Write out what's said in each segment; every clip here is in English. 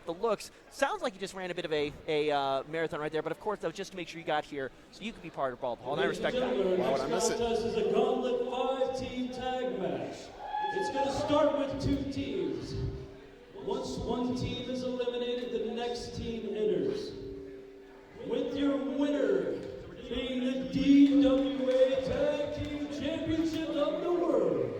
the looks, sounds like you just ran a bit of a marathon right there. But of course, that was just to make sure you got here so you could be part of Brawl, and I respect that. Why would I miss it? This is a Gauntlet 5-team tag match. It's going to start with 2 teams. Once one team is eliminated, the next team enters. With your winner being the DWA Tag Team Championship of the World.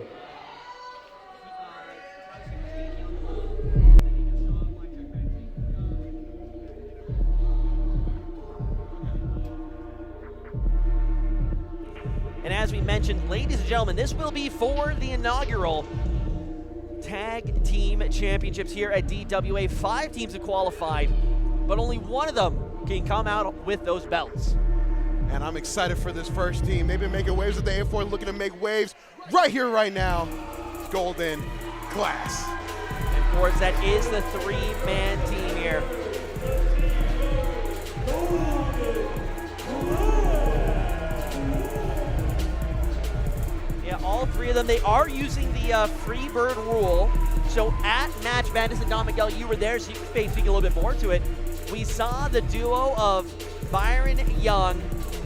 And as we mentioned, ladies and gentlemen, this will be for the inaugural Tag Team Championships here at DWA. 5 teams have qualified, but only one of them can come out with those belts. And I'm excited for this first team. They've been making waves with the A4, looking to make waves right here, right now. Golden Class. And of course, that is the 3-man team here. Yeah, all 3 of them, they are using the free bird rule. So at Match Madness, and Don Miguel, you were there, so you can speak a little bit more to it. We saw the duo of Byron Young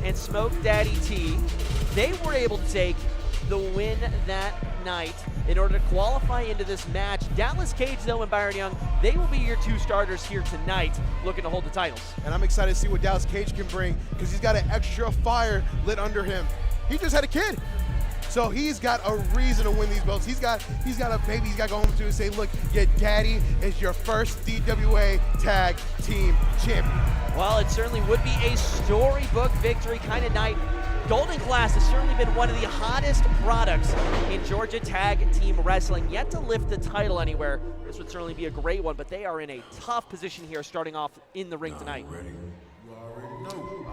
and Smoke Daddy T. They were able to take the win that night in order to qualify into this match. Dallas Cage, though, and Byron Young, they will be your 2 starters here tonight looking to hold the titles. And I'm excited to see what Dallas Cage can bring because he's got an extra fire lit under him. He just had a kid. So he's got a reason to win these belts. He's got a baby he's got to go home to and say, look, your daddy is your first DWA Tag Team Champion. Well, it certainly would be a storybook victory kind of night. Golden Class has certainly been one of the hottest products in Georgia Tag Team Wrestling. Yet to lift the title anywhere. This would certainly be a great one, but they are in a tough position here starting off in the ring tonight.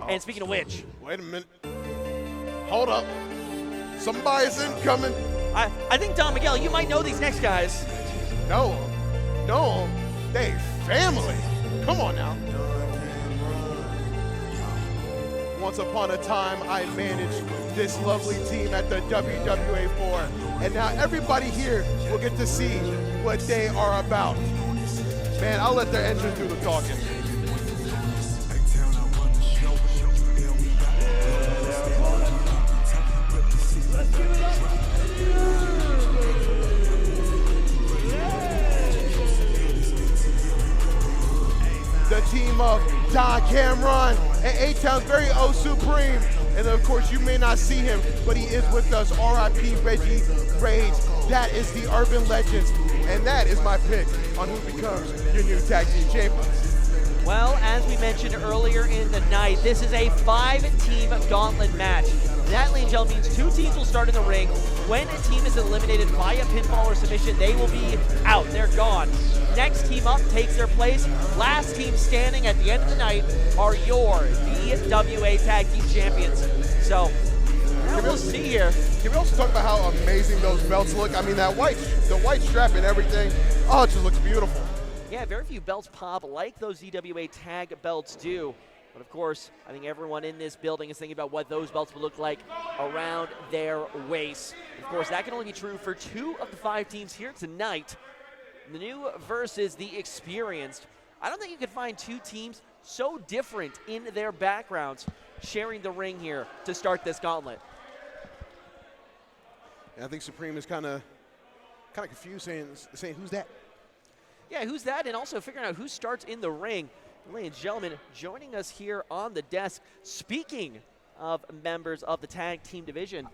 And speaking of which. Wait a minute. Hold up. Somebody's incoming. I think, Don Miguel, you might know these next guys. No, they family. Come on now. Once upon a time, I managed this lovely team at the WWA4, and now everybody here will get to see what they are about. Man, I'll let their engine do the talking. The team of Don Cameron and A-Town's very Supreme. And then of course you may not see him, but he is with us, R.I.P. Reggie Rage. That is the Urban Legendz. And that is my pick on who becomes your new tag team champion. Well, as we mentioned earlier in the night, this is a 5-team gauntlet match. That, ladies and gentlemen, means 2 teams will start in the ring. When a team is eliminated via pinfall or submission, they will be out. They're gone. Next team up takes their place. Last team standing at the end of the night are your DWA Tag Team Champions. So, now we'll see here. Can we also talk about how amazing those belts look? I mean, the white strap and everything, oh, it just looks beautiful. Yeah, very few belts pop like those DWA tag belts do. But of course, I think everyone in this building is thinking about what those belts would look like around their waist. Of course, that can only be true for 2 of the 5 teams here tonight. The new versus the experienced. I don't think you could find 2 teams so different in their backgrounds sharing the ring here to start this gauntlet. And I think Supreme is kind of confused, saying who's that? Yeah, who's that? And also figuring out who starts in the ring. Ladies and gentlemen, joining us here on the desk, speaking of members of the tag team division,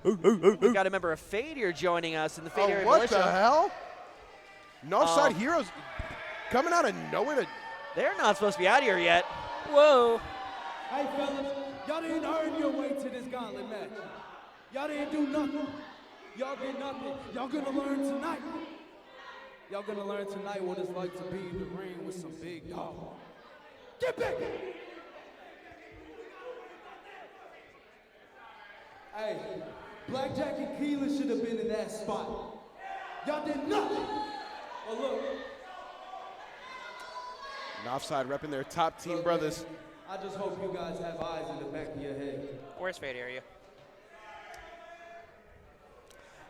we've got a member of Fade here joining us in the Fade Area What Militia. the hell? Nawfside Heroes coming out of nowhere. They're not supposed to be out here yet. Whoa. Hey, fellas, y'all didn't earn your way to this gauntlet match. Y'all didn't do nothing. Y'all did nothing. Y'all gonna learn tonight. Y'all gonna learn tonight what it's like to be in the ring with some big dogs. Get back! Hey, Blackjack and Keelan should have been in that spot. Y'all did nothing. Oh, look. Nawfside repping their top team brothers. Man, I just hope you guys have eyes in the back of your head. Where's Fade Area?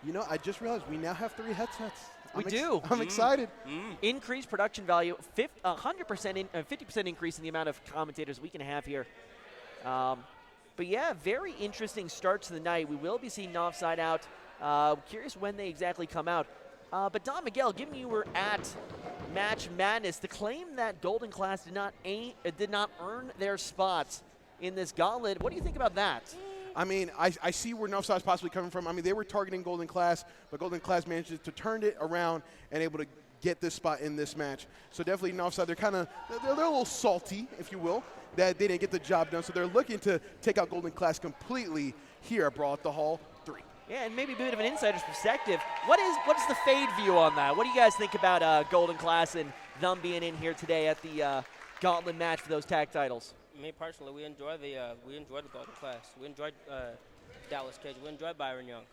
You know, I just realized we now have 3 headsets. We do. I'm excited. Increased production value, 50% increase in the amount of commentators we can have here. But yeah, very interesting start to the night. We will be seeing Nawfside out. Curious when they exactly come out. But Don Miguel, given you were at Match Madness, the claim that Golden Class did not earn their spots in this gauntlet, what do you think about that? I mean, I see where Nawfside's possibly coming from. I mean, they were targeting Golden Class, but Golden Class managed to turn it around and able to get this spot in this match. So definitely Nawfside, they're a little salty, if you will, that they didn't get the job done. So they're looking to take out Golden Class completely here at Brawl at the Hall 3. Yeah, and maybe a bit of an insider's perspective. What is the Fade view on that? What do you guys think about Golden Class and them being in here today at the Gauntlet match for those tag titles? Me personally, we enjoy the Golden Class. We enjoyed Dallas Cage. We enjoyed Byron Young.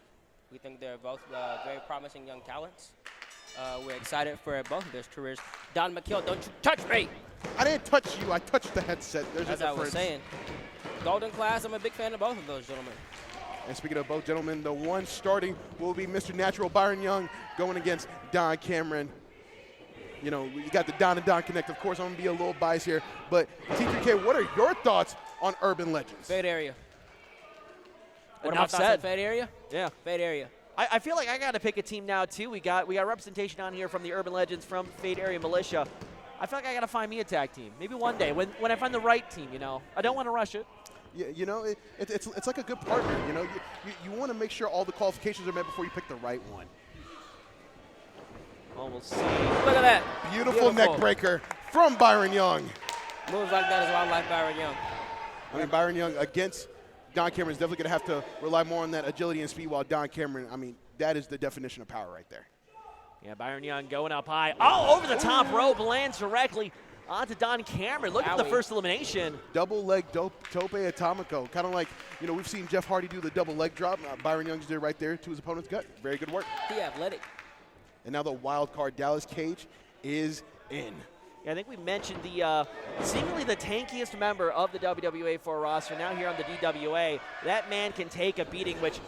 We think they're both very promising young talents. We're excited for both of their careers. Don McKill, don't you touch me! I didn't touch you. I touched the headset. There's As a I difference. was saying, Golden Class, I'm a big fan of both of those gentlemen. And speaking of both gentlemen, the one starting will be Mr. Natural Byron Young going against Don Cameron. You know, you got the Don and Don Connect. Of course, I'm going to be a little biased here. But T3K, what are your thoughts on Urban Legends? Fade area. What Enough about thoughts on said. Fade area? Yeah. Fade area. I feel like I got to pick a team now, too. We got representation on here from the Urban Legends, from Fade Area Militia. I feel like I got to find me a tag team. Maybe one day when I find the right team, you know. I don't want to rush it. Yeah, you know, it's like a good partner. You know, you want to make sure all the qualifications are met before you pick the right one. Well, we'll see. Look at that. Beautiful neck breaker from Byron Young. Moves like that is why I like Byron Young. I mean, Byron Young against Don Cameron is definitely going to have to rely more on that agility and speed, while Don Cameron, I mean, that is the definition of power right there. Yeah, Byron Young going up high. Oh, over the top rope, lands directly onto Don Cameron. Look at the first elimination. Double leg tope atomico. Kind of like, you know, we've seen Jeff Hardy do the double leg drop. Byron Young did it right there to his opponent's gut. Very good work. He athletic. And now the wild card, Dallas Cage, is in. Yeah, I think we mentioned the seemingly the tankiest member of the WWA 4 roster. Now here on the DWA, that man can take a beating, which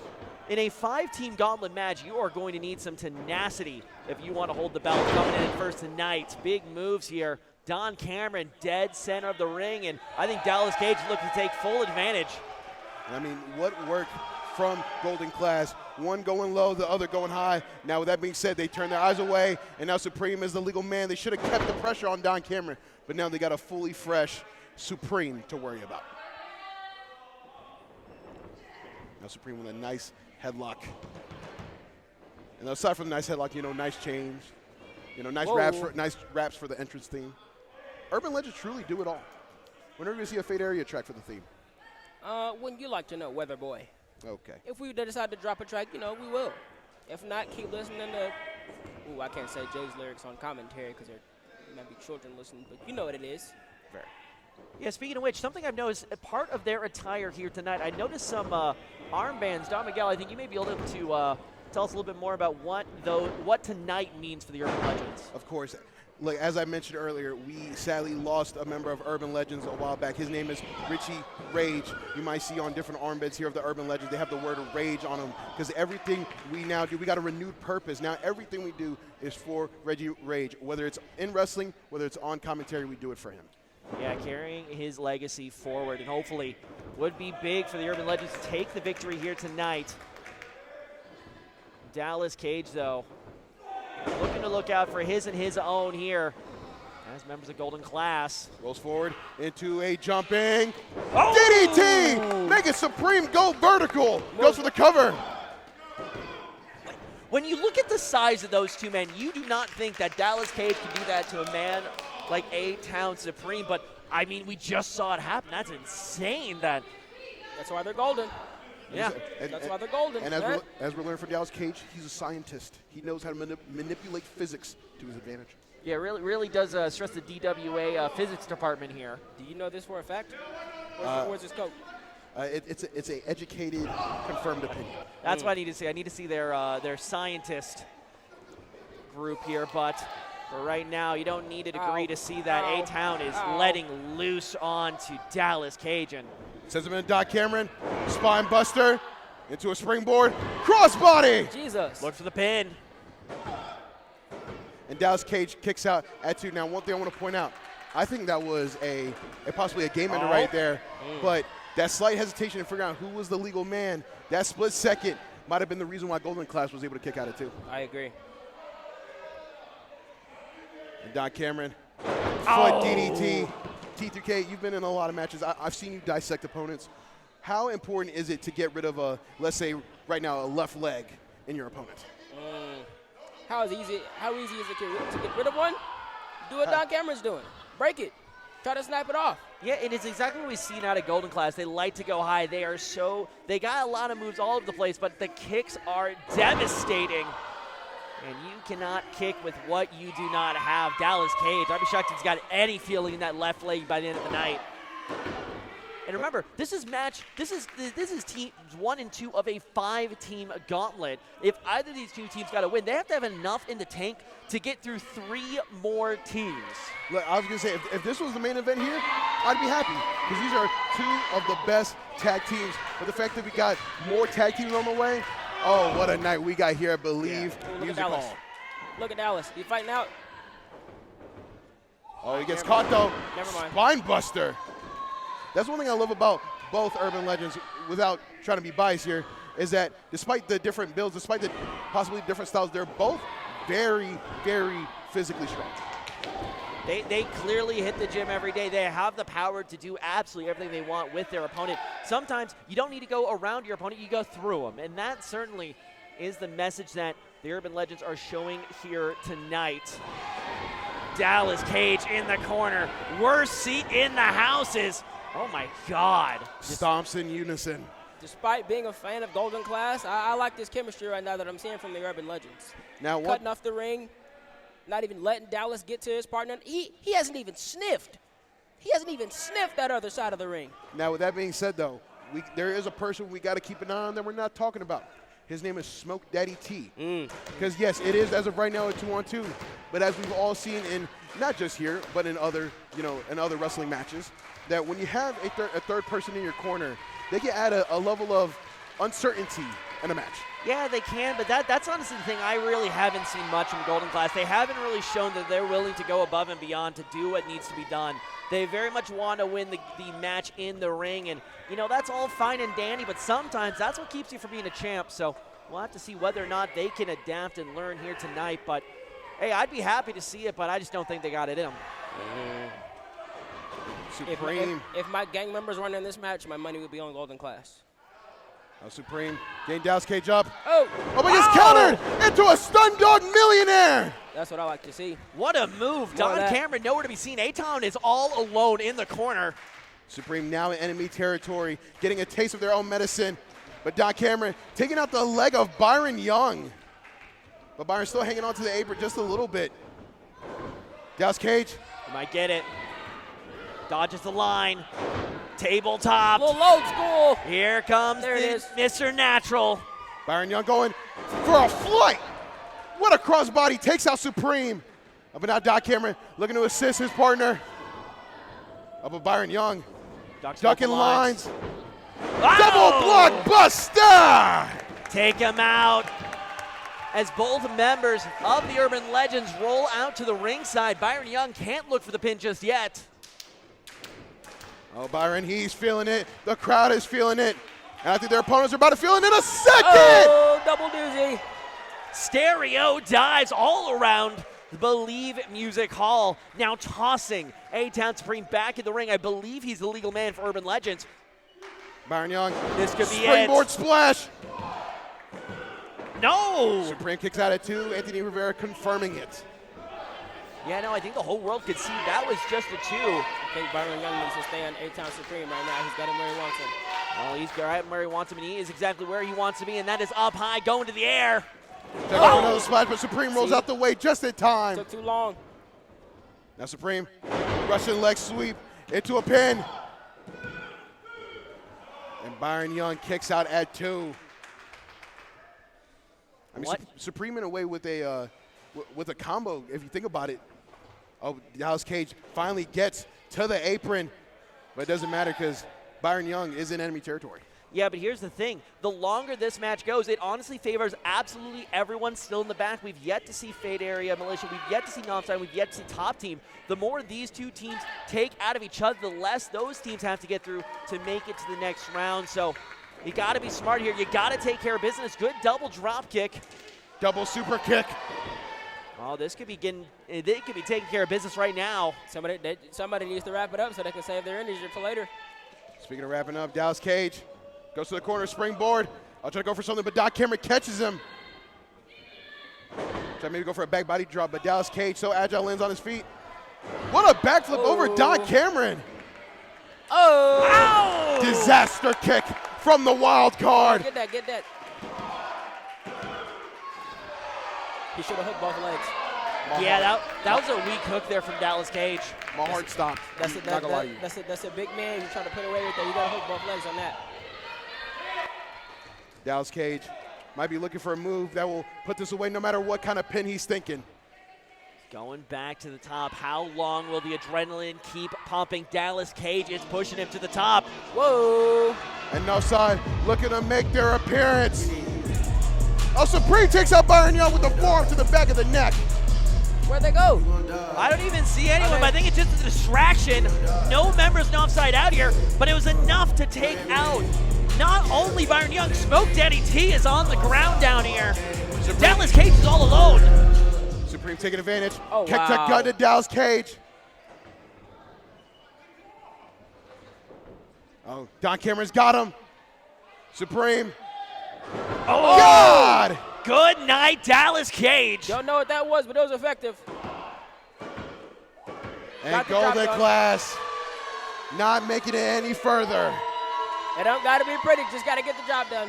in a 5-team gauntlet match, you are going to need some tenacity if you want to hold the belt coming in first tonight. Big moves here. Don Cameron dead center of the ring, and I think Dallas Cage is looking to take full advantage. And I mean, what work from Golden Class. One going low, the other going high. Now, with that being said, they turn their eyes away, and now Supreme is the legal man. They should have kept the pressure on Don Cameron, but now they got a fully fresh Supreme to worry about. Now Supreme with a nice headlock. And aside from the nice headlock, you know, nice change. You know, nice raps for the entrance theme. Urban Legends truly do it all. Whenever you see a Fade Area track for the theme. Wouldn't you like to know, Weather Boy? Okay. If we decide to drop a track, you know, we will. If not, keep listening to, ooh, I can't say Jay's lyrics on commentary because there might be children listening, but you know what it is. Fair. Yeah, speaking of which, something I've noticed, a part of their attire here tonight, I noticed some armbands. Don Miguel, I think you may be able to tell us a little bit more about what tonight means for the Urban Legends. Of course. Like, as I mentioned earlier, we sadly lost a member of Urban Legends a while back. His name is Richie Rage. You might see on different armbands here of the Urban Legends, they have the word rage on them, because everything we now do, we got a renewed purpose. Now everything we do is for Reggie Rage. Whether it's in wrestling, whether it's on commentary, we do it for him. Yeah, carrying his legacy forward, and hopefully would be big for the Urban Legends to take the victory here tonight. Dallas Cage, though, looking to look out for his and his own here as members of Golden Class. Rolls forward into a jumping DDT! Make it Supreme go vertical. Goes for the cover. When you look at the size of those two men, you do not think that Dallas Cage can do that to a man like A-Town Supreme, but I mean, we just saw it happen. That's insane. That's why they're golden. Yeah. That's why they're golden. And as we're learning from Dallas Cage, he's a scientist. He knows how to manipulate physics to his advantage. Yeah, really does stress the DWA physics department here. Do you know this for a fact? Where's this go? It's a educated, confirmed opinion. That's what I need to see. I need to see their scientist group here, but for right now, you don't need a degree to see that A-Town is letting loose on to Dallas Cage. And Sends him in Doc Cameron, spine buster, into a springboard, crossbody! Jesus. look for the pin. and Dallas Cage kicks out at 2. Now, one thing I want to point out, I think that was possibly a game ender right there, but that slight hesitation to figure out who was the legal man, that split second might have been the reason why Golden Class was able to kick out at 2. I agree. And Don Cameron, foot DDT. T3K, you've been in a lot of matches. I've seen you dissect opponents. How important is it to get rid of let's say right now, a left leg in your opponent? How easy is it to get rid of one? Do what Don Cameron's doing. Break it. Try to snap it off. Yeah, and it's exactly what we've seen out of Golden Class. They like to go high. They got a lot of moves all over the place, but the kicks are devastating. And you cannot kick with what you do not have. Dallas Cage, I'd be shocked if he's got any feeling in that left leg by the end of the night. And remember, this is teams 1 and 2 of a 5-team gauntlet. If either of these 2 teams got to win, they have to have enough in the tank to get through 3 more teams. Look, I was going to say, if this was the main event here, I'd be happy, because these are 2 of the best tag teams. But the fact that we got more tag teams on the way, oh, what a night we got here, I believe. Ooh, look at Dallas. Look at Dallas. He's fighting out. Oh, he gets caught, though. Never mind. Spine buster. That's one thing I love about both Urban Legends, without trying to be biased here, is that despite the different builds, despite the possibly different styles, they're both very, very physically strong. They clearly hit the gym every day. They have the power to do absolutely everything they want with their opponent. Sometimes you don't need to go around your opponent, you go through them. And that certainly is the message that the Urban Legends are showing here tonight. Dallas Cage in the corner. Worst seat in the house is, oh my God. Stomps in unison. Despite being a fan of Golden Class, I like this chemistry right now that I'm seeing from the Urban Legends. Now, cutting off the ring, not even letting Dallas get to his partner. He hasn't even sniffed. He hasn't even sniffed that other side of the ring. Now, with that being said, though, there is a person we got to keep an eye on that we're not talking about. His name is Smoke Daddy T. Because, yes, it is, as of right now, a 2-on-2. But as we've all seen in, not just here, but in other, in other wrestling matches, that when you have a third person in your corner, they can add a level of uncertainty in a match. Yeah, they can, but that's honestly the thing I really haven't seen much from Golden Class. They haven't really shown that they're willing to go above and beyond to do what needs to be done. They very much want to win the match in the ring, and, that's all fine and dandy, but sometimes that's what keeps you from being a champ, so we'll have to see whether or not they can adapt and learn here tonight, but, hey, I'd be happy to see it, but I just don't think they got it in them. Supreme. If my gang members weren't in this match, my money would be on Golden Class. Supreme getting Dallas Cage up. Oh, but gets countered into a stun dog millionaire. That's what I like to see. What a move. Don Cameron nowhere to be seen. A-Town is all alone in the corner. Supreme now in enemy territory, getting a taste of their own medicine. But Don Cameron taking out the leg of Byron Young. But Byron's still hanging on to the apron just a little bit. Dallas Cage. He might get it. Dodges the line. Tabletop. A little old school. Here comes Mr. Natural. Byron Young going for a flight. What a crossbody. Takes out Supreme. But now Don Cameron looking to assist his partner. But Byron Young ducking lines. Double blockbuster. Take him out. As both members of the Urban Legends roll out to the ringside, Byron Young can't look for the pin just yet. Oh, Byron, he's feeling it. The crowd is feeling it. And I think their opponents are about to feel it in a second. Oh, double doozy. Stereo dives all around the Believe Music Hall. Now tossing A-Town Supreme back in the ring. I believe he's the legal man for Urban Legends. Byron Young. This could be Springboard splash. No. Supreme kicks out at 2. Anthony Rivera confirming it. Yeah, no, I think the whole world could see that was just a 2. I think Byron Young needs to stay on A-Town Supreme right now. He's got him where he wants him. Well, he's right where he wants him, and he is exactly where he wants to be, and that is up high, going to the air. Another splash, but Supreme rolls out the way just in time. Took too long. Now Supreme, Russian leg sweep into a pin. And Byron Young kicks out at 2. I mean, Supreme in a way with a combo, if you think about it. Oh, Dallas Cage finally gets to the apron, but it doesn't matter because Byron Young is in enemy territory. Yeah, but here's the thing. The longer this match goes, it honestly favors absolutely everyone still in the back. We've yet to see Fade Area Militia. We've yet to see Nawfside. We've yet to see Top Team. The more these two teams take out of each other, the less those teams have to get through to make it to the next round. So you got to be smart here. You got to take care of business. Good double drop kick. Double super kick. Oh, this could be they could be taking care of business right now. Somebody needs to wrap it up so they can save their energy for later. Speaking of wrapping up, Dallas Cage goes to the corner, springboard. I'll try to go for something, but Doc Cameron catches him. Try maybe to go for a back body drop, but Dallas Cage, so agile, lands on his feet. What a backflip over Doc Cameron. Oh! Ow! Disaster kick from the wild card. Get that, get that. He should have hooked both legs. Yeah, that was a weak hook there from Dallas Cage. My heart stopped. That's Not gonna lie to you. that's a big man. You're trying to put away with that. You got to hook both legs on that. Dallas Cage might be looking for a move that will put this away no matter what kind of pin he's thinking. Going back to the top. How long will the adrenaline keep pumping? Dallas Cage is pushing him to the top. Whoa! And Nawfside looking to make their appearance. Oh, Supreme takes out Byron Young with the forearm to the back of the neck. Where'd they go? I don't even see anyone, but I think it's just a distraction. No members Nawfside out here, but it was enough to take out not only Byron Young, Smoke Daddy T is on the ground down here. Dallas Cage is all alone. Supreme taking advantage. Oh, Kick to wow. gut to Dallas Cage. Oh, Don Cameron's got him. Supreme. Oh, God! good night, Dallas Cage. Don't know what that was, but it was effective. And Got the job Golden done. Class not making it any further. It don't got to be pretty, just got to get the job done.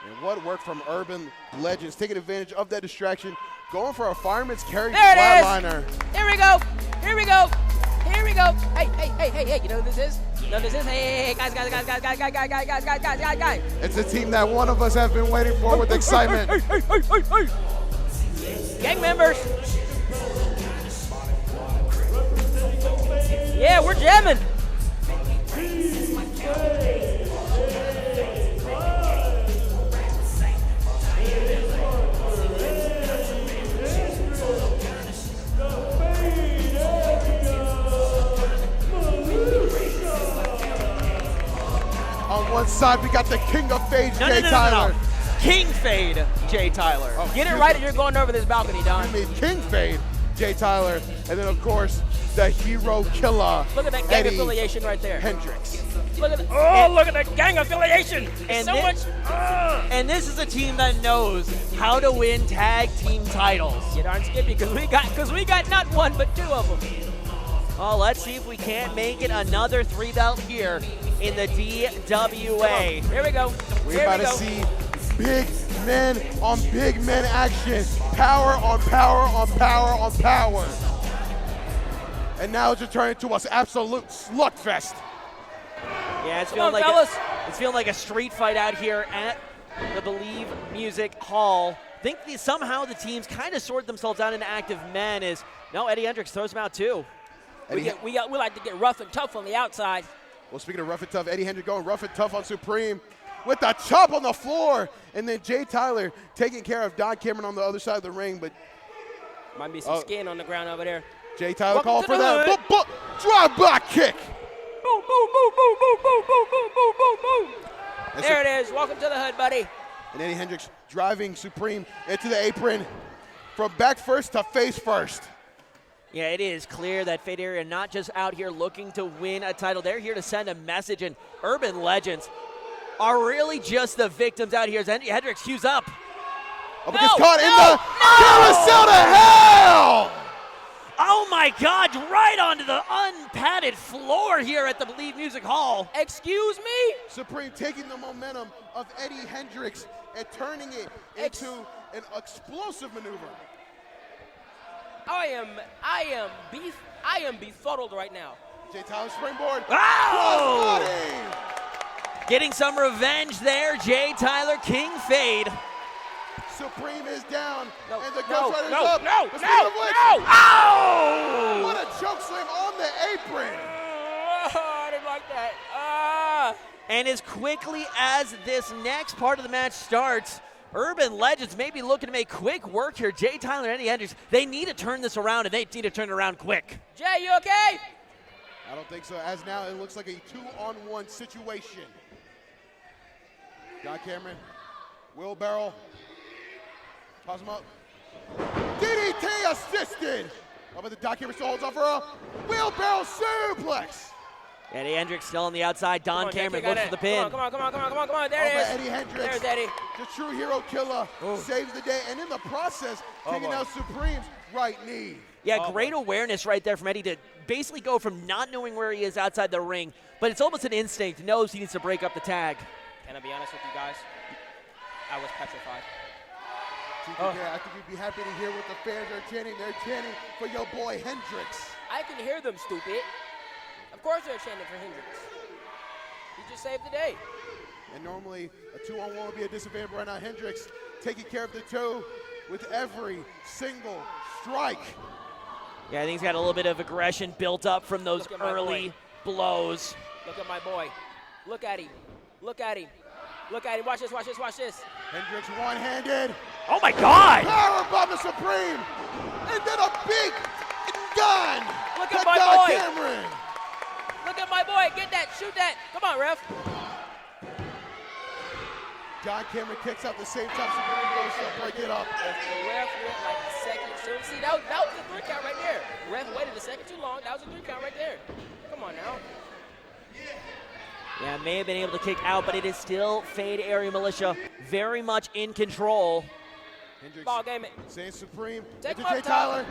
And what work from Urban Legends, taking advantage of that distraction, going for a fireman's carry There it is. flatliner. Here we go. Here we go. Here we go. Hey, hey, hey, hey, hey. You know who this is? You know who this is? Hey, guys. It's a team that one of us have been waiting for with excitement. Gang members. Yeah, we're jamming. On one side, we got the king of fades, Jay Tyler. No. King Fade, Jay Tyler. Oh, Get it right or you're going over this balcony, Don. I mean, King Fade, Jay Tyler. And then, of course, the hero killer, Look at that gang Eddie affiliation right there. Hendricks. Look at that. Look at that gang affiliation. And So thi- much. And this is a team that knows how to win tag team titles. You darn skippy, because we got not one but two of them. Oh, let's see if we can't make it another 3-belt here in the DWA. Here we go. We're Here about we to go. see big men on big men action. Power on power on power on power. And now it's returning to us absolute slugfest. Yeah, it's Come feeling on, like fellas. it's feeling like a street fight out here at the Believe Music Hall. I think somehow the teams kind of sort themselves out into active men. No, Eddie Hendricks throws him out too. We like to get rough and tough on the outside. Well, speaking of rough and tough, Eddie Hendricks going rough and tough on Supreme with the chop on the floor. And then Jay Tyler taking care of Don Cameron on the other side of the ring. But Might be some skin on the ground over there. Jay Tyler Welcome called to for the that. hood. Drive back kick. Boom, boom, boom, boom, boom, boom, boom, boom, boom, boom, boom. And There it is. Welcome to the hood, buddy. And Eddie Hendricks driving Supreme into the apron from back first to face first. Yeah, it is clear that Fade Area not just out here looking to win a title. They're here to send a message, and Urban Legends are really just the victims out here as Eddie Hendricks cues up. Oh, but gets caught in the carousel to hell! Oh my God, right onto the unpadded floor here at the Believe Music Hall. Excuse me? Supreme taking the momentum of Eddie Hendricks and turning it into an explosive maneuver. I am befuddled right now. Jay Tyler springboard. Oh! Crossbody! Getting some revenge there, Jay Tyler, King Fade. Supreme is down, No, and the no, Ghost Rider's no, up. no, The no, Speed of Blitz. no! Oh! What a choke slam on the apron. I didn't like that. And as quickly as this next part of the match starts, Urban Legendz may be looking to make quick work here. Jay Tyler and Eddie Hendricks, they need to turn this around, and they need to turn it around quick. Jay, you okay? I don't think so. As now, it looks like a 2-on-1 situation. Don Cameron, wheelbarrow, toss him up. DDT assisted! Oh, but the Don Cameron still holds on for a wheelbarrow suplex. Eddie Hendricks still on the outside. Don Cameron looks for the pin. Come on. There it is. Eddie Hendricks, There's Eddie. the true hero killer, saves the day, and in the process, taking out Supreme's right knee. Yeah, great awareness right there from Eddie to basically go from not knowing where he is outside the ring, but it's almost an instinct. Knows he needs to break up the tag. Can I be honest with you guys? I was petrified. Yeah, I think you'd be happy to hear what the fans are chanting. They're chanting for your boy Hendricks. I can hear them, stupid. Of course they're chanting for Hendricks. He just saved the day. And normally a 2-on-1 would be a disadvantage, but right now Hendricks taking care of the toe with every single strike. Yeah, I think he's got a little bit of aggression built up from those Look at my early blows. Look at my boy. Look at him. Look at him. Look at him. Watch this. Hendricks one-handed. Oh my God! Powerbomb the Supreme. And then a big gun. Look to at my Don boy. Cameron. Look at my boy. Get that. Shoot that. Come on, ref. Don Cameron kicks out the same time Supreme goes to break it up. The ref went like a second. See, that was a 3 count right there. Ref waited a second too long. That was a 3 count right there. Come on now. Yeah, may have been able to kick out, but it is still Fade Area Militia very much in control. Hendricks Ball game it. saying Supreme Take into him Jay up top.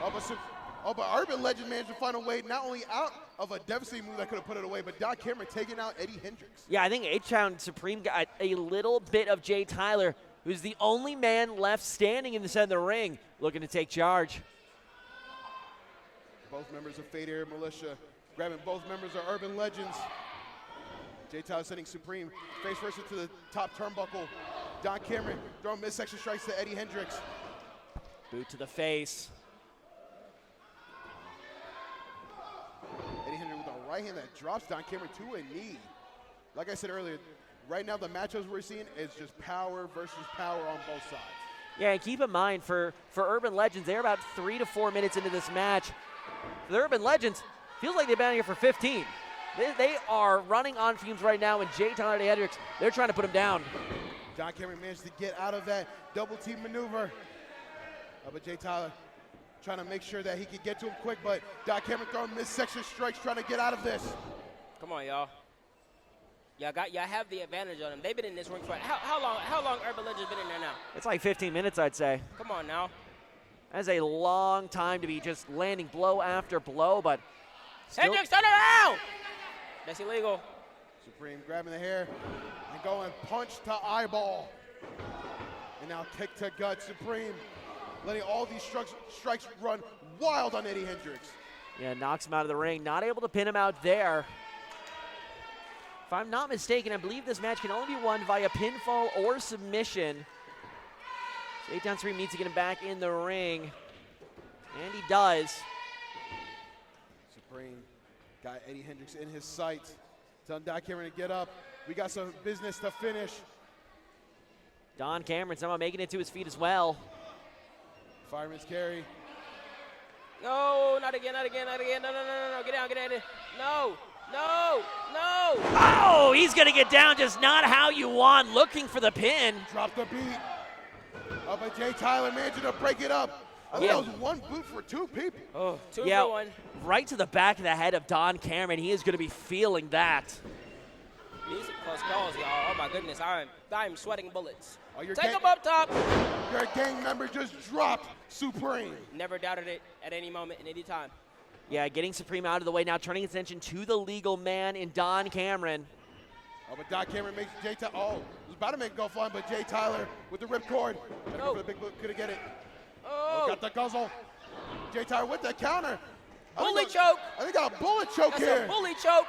Tyler. But Urban Legend managed to find a way not only out of a devastating move that could have put it away, but Don Cameron taking out Eddie Hendricks. Yeah, I think H-Town Supreme got a little bit of Jay Tyler, who's the only man left standing in the center of the ring, looking to take charge. Both members of Fade Area Militia grabbing both members of Urban Legends. Jay Tyler sending Supreme face first into the top turnbuckle. Don Cameron throwing midsection strikes to Eddie Hendricks. Boot to the face. Eddie Hendricks with a right hand that drops Don Cameron to a knee. Like I said earlier, right now the matchups we're seeing is just power versus power on both sides. Yeah, and keep in mind, for Urban Legends, they're about 3 to 4 minutes into this match. The Urban Legends, feels like they've been out here for 15. They are running on fumes right now, and Jay Tyler and Eddie Hendricks, they're trying to put him down. Don Cameron managed to get out of that double team maneuver. But Jay Tyler trying to make sure that he could get to him quick, but Don Cameron throwing midsection strikes trying to get out of this. Come on, y'all. Y'all have the advantage on them. They've been in this ring for how long Urban Legend's been in there now? It's like 15 minutes, I'd say. Come on now. That's a long time to be just landing blow after blow, but still. Hendricks, turn around! That's illegal. Supreme grabbing the hair and going punch to eyeball. And now kick to gut. Supreme letting all these strikes run wild on Eddie Hendricks. Yeah, knocks him out of the ring. Not able to pin him out there. If I'm not mistaken, I believe this match can only be won via pinfall or submission. So 8-3 needs to get him back in the ring. And he does. Supreme got Eddie Hendricks in his sights. Telling Don Cameron to get up. We got some business to finish. Don Cameron somehow making it to his feet as well. Fireman's carry. No, not again. No. Get down. No. Oh, he's going to get down, just not how you want. Looking for the pin. Drop the beat. But Jay Tyler managed to break it up. I think that was one boot for 2 people. Oh, 2 yeah, for 1. Right to the back of the head of Don Cameron. He is going to be feeling that. These are close calls, y'all. Oh, my goodness. I'm sweating bullets. Oh, Take him up top. Your gang member just dropped Supreme. Never doubted it at any moment and any time. Yeah, getting Supreme out of the way now, turning attention to the legal man in Don Cameron. Oh, but Don Cameron makes Jay Tyler. Oh, it was about to make it go flying, but Jay Tyler with the ripcord. For the big boot, couldn't get it. Oh. Got the guzzle. Jay Tyler with the counter. Bully choke. I think got a bullet choke That's here. a bully choke.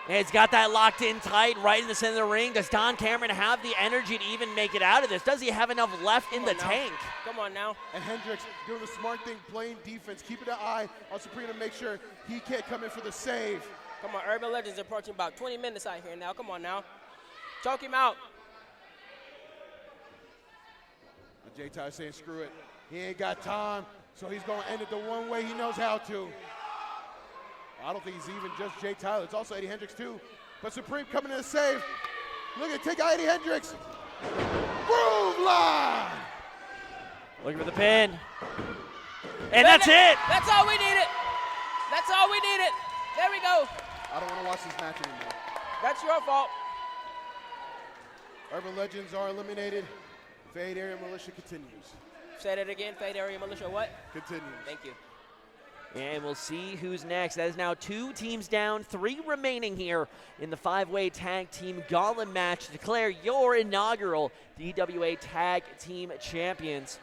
And he's got that locked in tight right in the center of the ring. Does Don Cameron have the energy to even make it out of this? Does he have enough left in the tank? Come on now. And Hendricks doing the smart thing, playing defense, keeping an eye on Supreme to make sure he can't come in for the save. Come on, Urban Legendz approaching about 20 minutes out here now. Come on now. Choke him out. Jay Tyler saying screw it. He ain't got time, so he's going to end it the one way he knows how to. I don't think he's even just Jay Tyler. It's also Eddie Hendricks too. But Supreme coming in to save. Look at take out Eddie Hendricks. Groove line. Looking for the pin. And that's it. That's all we needed. That's all we needed. There we go. I don't want to watch this match anymore. That's your fault. Urban Legendz are eliminated. Fade Area Militia continues. Say that again. Fade Area Militia what? Continues. Thank you. And we'll see who's next. That is now 2 teams down, 3 remaining here in the 5-way tag team gauntlet match to declare your inaugural DWA Tag Team Champions.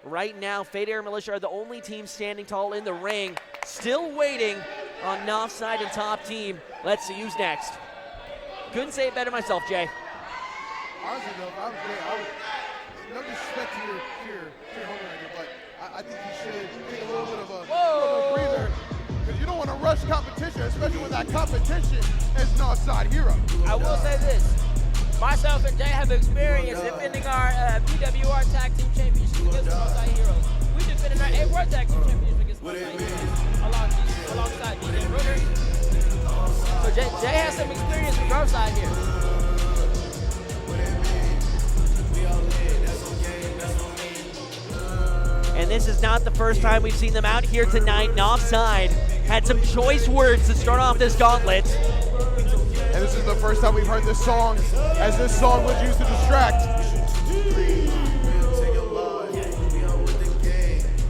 Right now, Fade Area Militia are the only team standing tall in the ring, still waiting on Nawfside and top team. Let's see who's next. Couldn't say it better myself, Jay. Honestly, though, if I was no disrespect to your homie right here, but I think you should take a little bit of a breather, because you don't want to rush competition, especially when that competition is Nawfside Hero. I will say this. Myself and Jay have experience defending our PWR Tag Team Championship against Nawfside Heroes. We defended our 8 World Tag Team Championships against Nawfside Heroes alongside DJ Bruder. So Jay has some experience with Nawfside here. And this is not the first time we've seen them out here tonight. Nawfside had some choice words to start off this gauntlet. And this is the first time we've heard this song, as this song was used to distract.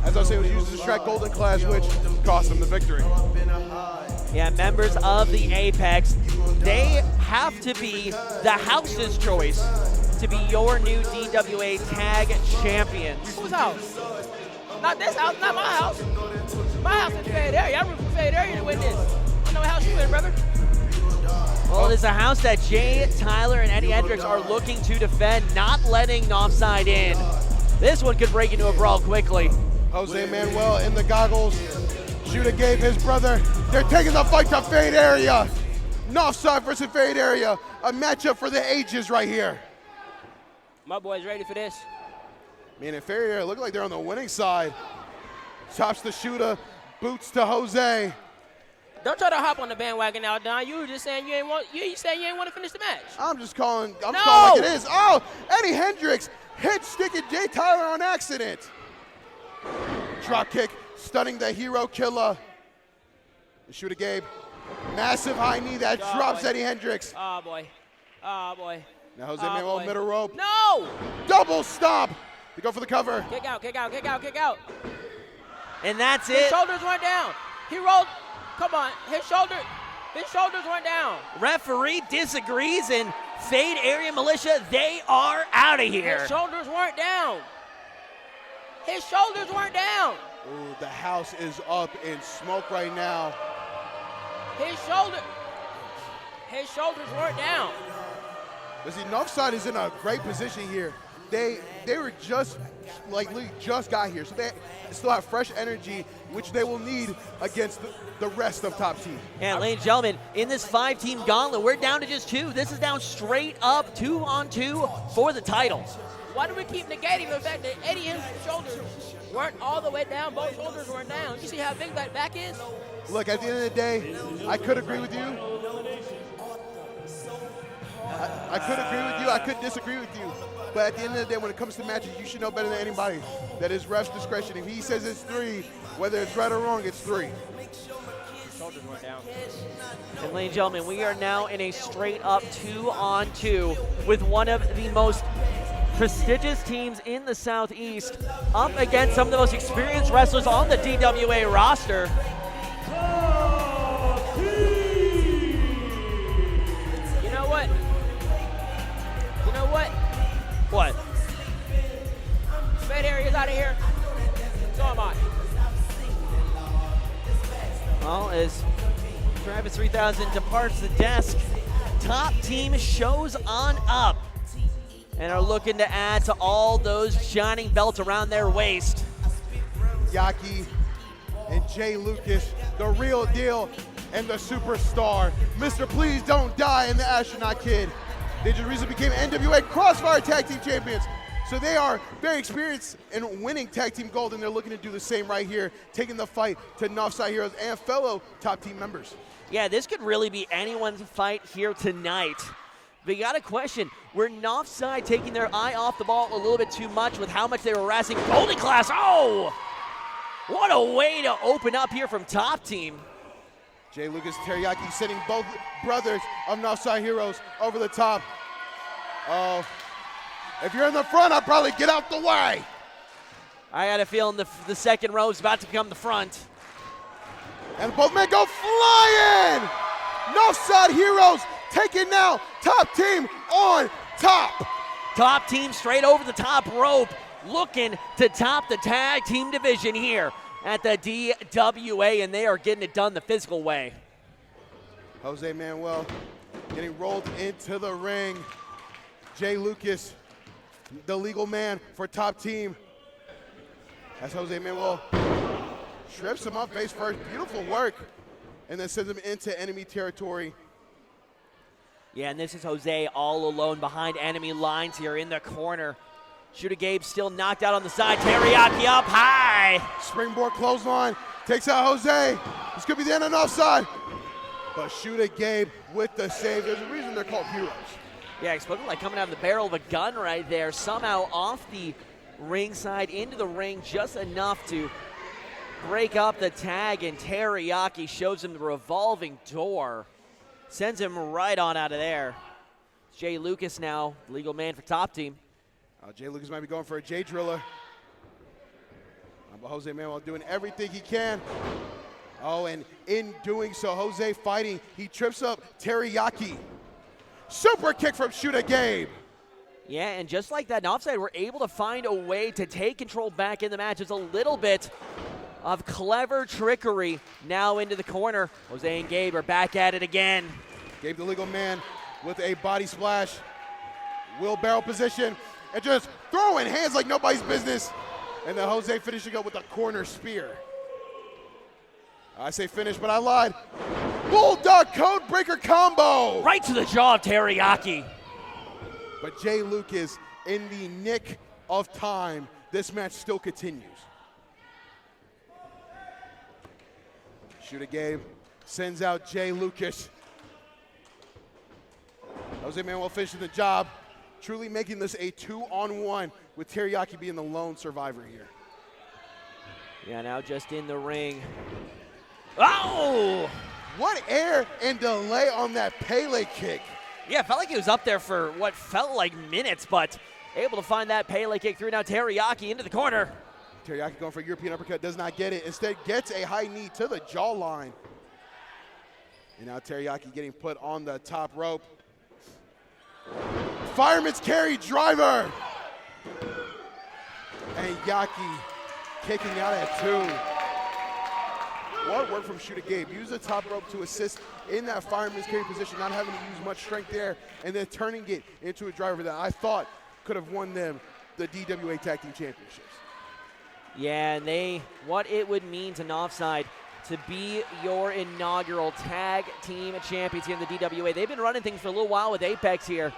As I say, it was used to distract Golden Clash, which cost them the victory. Yeah, members of the Apex, they have to be the house's choice to be your new DWA Tag Champions. Whose house? Not this house, not my house. My house is Fade Area. I'm rooting for Fade Area to win this. I know what house you in, brother. Well, it is a house that Jay, Tyler, and Eddie Hendricks are looking to defend, not letting Nawfside in. This one could break into a brawl quickly. Jose Manuel in the goggles. Judah gave his brother. They're taking the fight to Fade Area. Nawfside versus Fade Area. A matchup for the ages right here. My boy's ready for this. Man, and Fade Area look like they're on the winning side. Chops to Shooter, boots to Jose. Don't try to hop on the bandwagon now, Don. You were just saying you ain't want to finish the match. I'm calling like it is. Oh, Eddie Hendricks hit sticking Jay Tyler on accident. Drop kick, stunning the hero killer. Shooter Gabe, massive high knee that drops Eddie Hendricks. Oh boy, oh boy. Now Jose Manuel middle rope. No! Double stomp. They go for the cover. Kick out, kick out, kick out, kick out. And that's His it. shoulders went down. He rolled. Come on, his shoulders went down. Referee disagrees, and Fade Area Militia, they are out of here. His shoulders weren't down. His shoulders weren't down. Ooh, the house is up in smoke right now. His shoulders weren't down. But see, Nawfside is in a great position here. They were just got here, so they still have fresh energy, which they will need against the rest of top team. And ladies and gentlemen, in this 5-team gauntlet, we're down to just 2. This is down straight up 2-on-2 for the title. Why do we keep negating the fact that Eddie Hendricks' shoulders weren't all the way down? Both shoulders weren't down. You see how big that back is? Look, at the end of the day, I could agree with you. I could agree with you. I could disagree with you. But at the end of the day, when it comes to matches, you should know better than anybody that is ref's discretion. If he says it's 3, whether it's right or wrong, it's 3. Shoulders went down. And ladies and gentlemen, we are now in a straight up 2-on-2 with one of the most prestigious teams in the Southeast up against some of the most experienced wrestlers on the DWA roster. You know what? You know what? What? Fade Area's out of here. So am I. Well, as Travis 3000 departs the desk, top team shows on up and are looking to add to all those shining belts around their waist. Yaki and Jay Lucas, the real deal. and the superstar, Mr. Please Don't Die and the Astronaut Kid. They just recently became NWA Crossfire Tag Team Champions. So they are very experienced in winning Tag Team Gold, and they're looking to do the same right here, taking the fight to Nawfside Heroes and fellow top team members. Yeah, this could really be anyone's fight here tonight. But you got a question, were Nawfside taking their eye off the ball a little bit too much with how much they were harassing Golden Class? Oh! What a way to open up here from top team. Jay Lucas Teriyaki sending both brothers of Nawfside Heroes over the top. Oh, if you're in the front, I'd probably get out the way. I got a feeling the second row is about to become the front. And both men go flying! Nawfside Heroes taking now top team on top. Top team straight over the top rope, looking to top the tag team division here at the DWA, and they are getting it done the physical way. Jose Manuel getting rolled into the ring. Jay Lucas, the legal man for top team. As Jose Manuel strips him up face first, beautiful work, and then sends him into enemy territory. Yeah, and this is Jose all alone behind enemy lines here in the corner. Shooter Gabe still knocked out on the side. Teriyaki up high. Springboard clothesline takes out Jose. This could be the end of Nawfside. But Shooter Gabe with the save. There's a reason they're called heroes. Yeah, it's looking like coming out of the barrel of a gun right there. Somehow off the ringside into the ring just enough to break up the tag, and Teriyaki shows him the revolving door. Sends him right on out of there. Jay Lucas now, legal man for top team. Jay Lucas might be going for a J Driller. But Jose Manuel doing everything he can. Oh, and in doing so, Jose fighting. He trips up Teriyaki. Super kick from Shooter Gabe. Yeah, and just like that, Nawfside were able to find a way to take control back in the match. Just a little bit of clever trickery now into the corner. Jose and Gabe are back at it again. Gabe, the legal man, with a body splash. Wheelbarrow position. And just throwing hands like nobody's business. And then Jose finishing up with a corner spear. I say finish, but I lied. Bulldog Code Breaker combo. Right to the jaw of Teriyaki. But Jay Lucas, in the nick of time, this match still continues. Shooter Gabe sends out Jay Lucas. Jose Manuel finishing the job, truly making this a 2-on-1 with Teriyaki being the lone survivor here. Yeah, now just in the ring. Oh! What air and delay on that Pele kick. Yeah, it felt like he was up there for what felt like minutes, but able to find that Pele kick through. Now Teriyaki into the corner. Teriyaki going for a European uppercut, does not get it. Instead gets a high knee to the jawline. And now Teriyaki getting put on the top rope. Fireman's carry driver. And Yaki kicking out at 2. What work from Shooter Gabe. Use the top rope to assist in that fireman's carry position, not having to use much strength there, and then turning it into a driver that I thought could have won them the DWA Tag Team Championships. Yeah, and what it would mean to Nawfside to be your inaugural tag team champions here in the DWA. They've been running things for a little while with Apex here.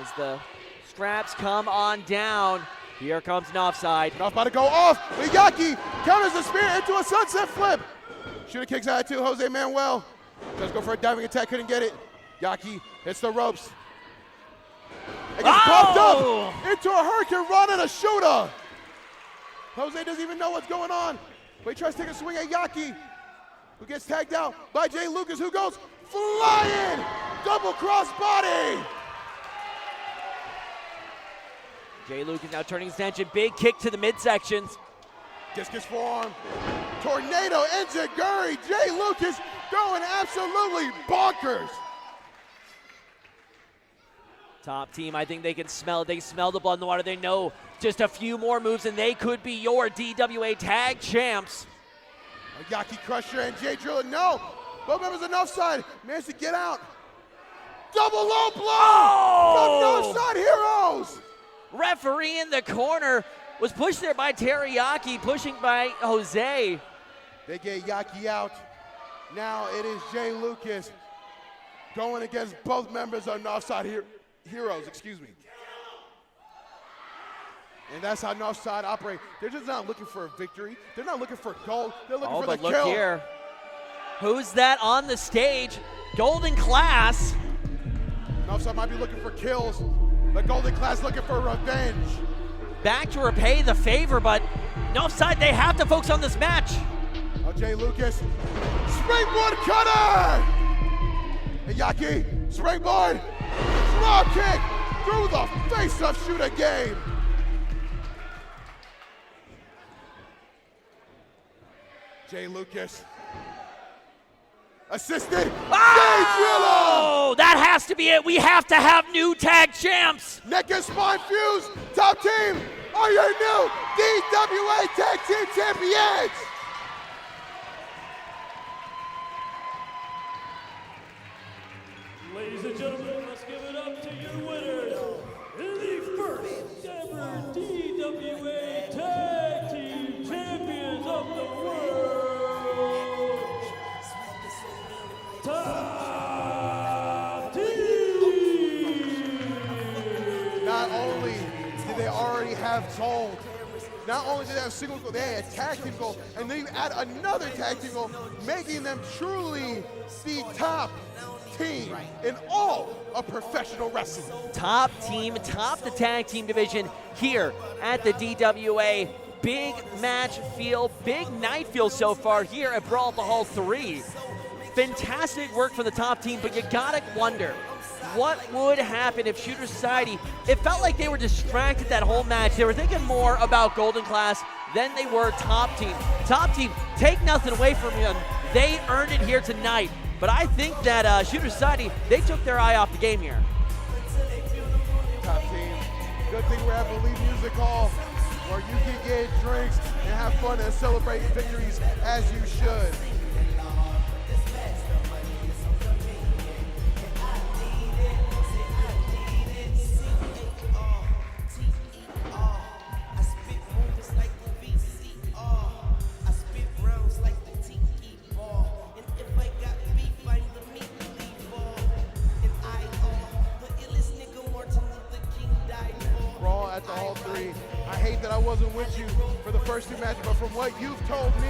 As the straps come on down, here comes Nawfside. Not about to go off. Miyaki counters the spear into a sunset flip. Shooter kicks out at 2. Jose Manuel does go for a diving attack, couldn't get it. Yaki hits the ropes. And gets popped up into a hurricane run and a shooter. Jose doesn't even know what's going on, but he tries to take a swing at Yaki, who gets tagged out by Jay Lucas, who goes flying. Double cross body. Jay Lucas now turning his attention. Big kick to the midsections. Discus forearm. Tornado Enziguri. Jay Lucas going absolutely bonkers. Top team, I think they can smell it. They smell the blood in the water. They know just a few more moves and they could be your DWA tag champs. Yaki Crusher and Jay Driller, no. Both members of Nawfside managed to get out. Double low blow from Nawfside Heroes. Referee in the corner was pushed there by Teriyaki, pushing by Jose. They get Yaki out. Now it is Jay Lucas going against both members of Nawfside Heroes, excuse me. And that's how Nawfside operate. They're just not looking for a victory. They're not looking for gold. They're looking for the but kill. look here. Who's that on the stage? Golden Class. Nawfside might be looking for kills. The Golden Class looking for revenge. Back to repay the favor, but Nawfside, they have to focus on this match. Oh, Jay Lucas, springboard cutter! And Yaki, springboard, drop kick through the face of Shooter Game. Jay Lucas, assisted. Oh, that has to be it. We have to have new tag champs. Neck and spine fuse. Top team are your new DWA Tag Team Champions. Ladies and gentlemen, let's give it up to your winners in the first ever DWA Tag Team Champions of the World. Top Team! Not only did they already have gold, not only did they have single goal, they had a tag team goal, and then you add another tag team goal, making them truly the top team in all of professional wrestling. Top team, top the tag team division here at the DWA. Big match feel, big night feel so far here at Brawl at the Hall 3. Fantastic work for the top team, but you gotta wonder, what would happen if Shooter Society, it felt like they were distracted that whole match. They were thinking more about Golden Class than they were top team. Top team, take nothing away from them. They earned it here tonight. But I think that Shooter Society, they took their eye off the game here. Top team, good thing we're at Believe Music Hall, where you can get drinks and have fun and celebrate victories as you should. At the Hall 3. I hate that I wasn't with you for the first two matches, but from what you've told me,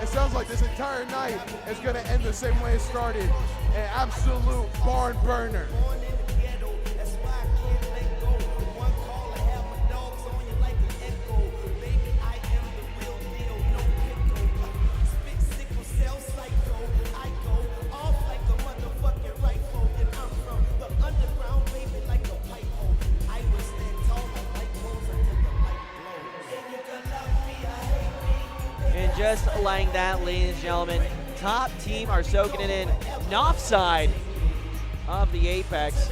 it sounds like this entire night is going to end the same way it started. An absolute barn burner. Just like that, ladies and gentlemen, top team are soaking it in. Nawfside of the Apex